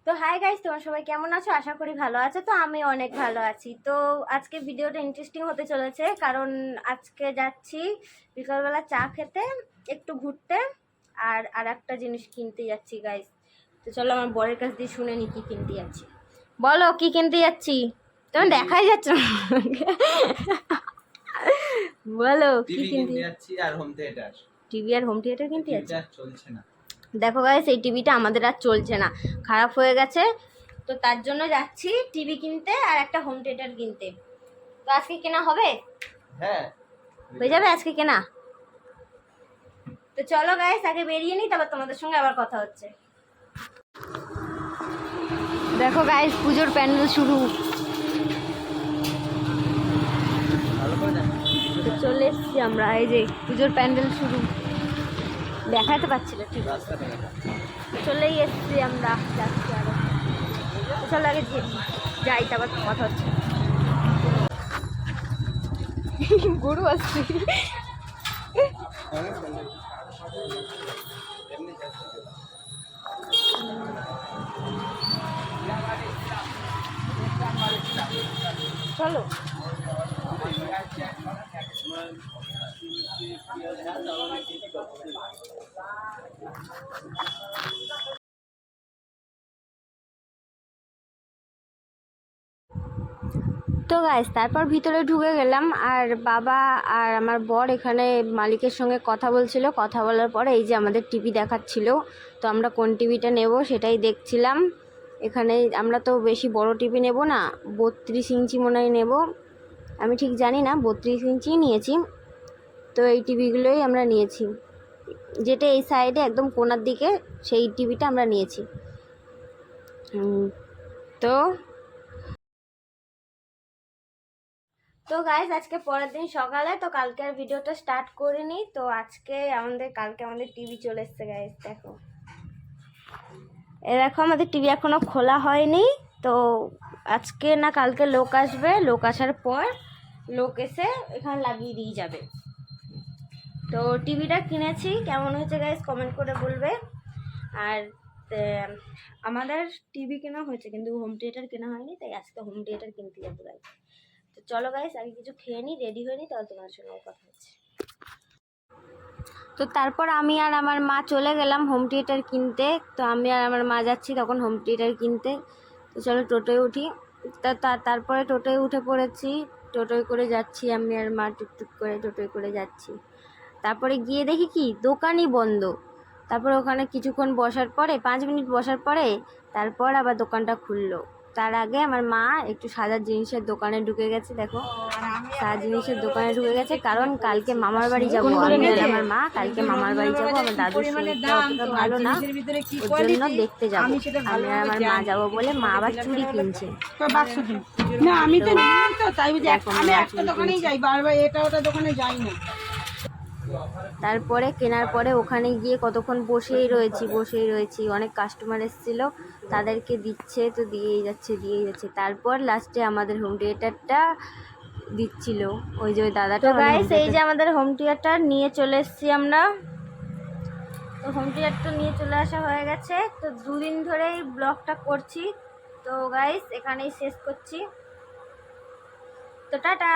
তো hi guys, তোমরা সবাই কেমন আছো? আশা করি ভালো আছো। তো আমি অনেক ভালো আছি। তো আজকে ভিডিওটা ইন্টারেস্টিং হতে চলেছে, কারণ আজকে যাচ্ছি বিকালবেলা চা খেতে, একটু ঘুরতে, আর আর একটা জিনিস কিনতে যাচ্ছি গাইস। তো চলো আমার বরের কাছ দিয়ে শুনে নি কি কিনতে যাচ্ছি। বলো কি কিনতে যাচ্ছি? তুমি দেখাই যাচ্ছ না। বলো কি কিনতে যাচ্ছি? আর হোম থিয়েটার, টিভি আর হোম থিয়েটার কিনতে যাচ্ছি। চলছে না। দেখো গাইস, এই টিভিটা আমাদের আর চলছে না, খারাপ হয়ে গেছে। তো তার জন্য যাচ্ছি টিভি কিনতে আর একটা হোম থিয়েটার কিনতে। তো আজকে কেনা হবে? হ্যাঁ, হয়ে যাবে আজকে কেনা। তো চলো গাইস, আগে বেরিয়ে নিই, তারপর তোমাদের সঙ্গে আবার কথা হচ্ছে। দেখো গাইস, পুজোর প্যান্ডেল শুরু। তো চলে এসছি আমরা, এই যে পুজোর প্যান্ডেল শুরু। দেখাতে পাচ্ছি না ঠিক। চলেই এসছি আমরা, যাচ্ছি আরো। চলো আগে যাই, তারপর কথা হচ্ছে। গরু আসছে। চলো তো গাইস, তারপর ভিতরে ঢুকে গেলাম, আর বাবা আর আমার বর এখানে মালিকের সঙ্গে কথা বলছিল। কথা বলার পরে এই যে আমাদের টিভি দেখাচ্ছিল, তো আমরা কোন টিভিটা নেব সেটাই দেখছিলাম। এখানে আমরা তো বেশি বড় টিভি নেব না, 32 ইঞ্চি মনে হয় নেব, আমি ঠিক জানি না, 32 ইঞ্চি নিয়েছি। তো এই টিভিগুলোই আমরা নিয়েছি, যেটা এই সাইডে একদম কোণার দিকে, সেই টিভিটা আমরা নিয়েছি। তো তো গাইজ, আজকে পরের দিন সকালে, তো কালকে আর ভিডিওটা স্টার্ট করিনি। তো কালকে আমাদের টিভি চলে এসছে গাইজ। দেখো দেখো আমাদের টিভি এখনো খোলা হয়নি। তো আজকে না কালকে লোক আসবে, লোক আসার পর লোক এসে এখানে লাগিয়ে দিয়ে যাবে। তো টিভিটা কিনেছি, কেমন হয়েছে গাইজ কমেন্ট করে বলবে। আর আমাদের টিভি কেনা হয়েছে, কিন্তু হোম থিয়েটার কেনা হয়নি, তাই আজকে হোম থিয়েটার কিনতে যাবো গাইজ। তো চলো গাইস, আগে কিছু খেয়ে নিই, রেডি হয়ে নিই, তাহলে তোমার সঙ্গে কথা হচ্ছে। তো তারপর আমি আর আমার মা চলে গেলাম হোম থিয়েটার কিনতে। তো আমি আর আমার মা যাচ্ছি তখন হোম থিয়েটার কিনতে। তো চলো টোটোয় উঠি। তারপরে টোটোয় উঠে পড়েছি, টোটোয় করে যাচ্ছি আমি আর মা, টুকটুক করে টোটোয় করে যাচ্ছি। তারপরে গিয়ে দেখি কি দোকানই বন্ধ। তারপরে ওখানে কিছুক্ষণ বসার পরে, 5 মিনিট বসার পরে তারপর আবার দোকানটা খুললো। তার আগে আমার মা একটু সাজার জিনিসের দোকানে ঢুকে গেছে। দেখো সাজার জিনিসের দোকানে ঢুকে গেছে, কারণ কালকে মামার বাড়ি যাবো আমি আর আমার মা। কালকে মামার বাড়ি যাবো, আমার দাদুর শরীরটা অতটা ভালো না, ওর জন্য দেখতে যাবো। আমি আর আমার মা যাবো বলে মা আবার চুড়ি কিনছে। না আমি তো নিই তো, তাই বুঝি আমি একটা দোকানেই যাই, বারবার এটা ওটা দোকানে যাই না। তারপরে কেনার পরে ওখানে গিয়ে কতক্ষণ বসেই রয়েছি। অনেক কাস্টমার এসেছিল, তাদেরকে দিচ্ছে, তো দিয়েই যাচ্ছে। তারপর লাস্টে আমাদের হোম থিয়েটারটা দিচ্ছিল ওই যে ওই দাদাটা। গাইস, এই যে আমাদের হোম থিয়েটার নিয়ে চলে এসেছি আমরা। তো হোম থিয়েটারটা নিয়ে চলে আসা হয়ে গেছে। তো 2 দিন ধরেই ব্লগটা করছি। তো গাইস, এখানেই শেষ করছি। তো টাটা।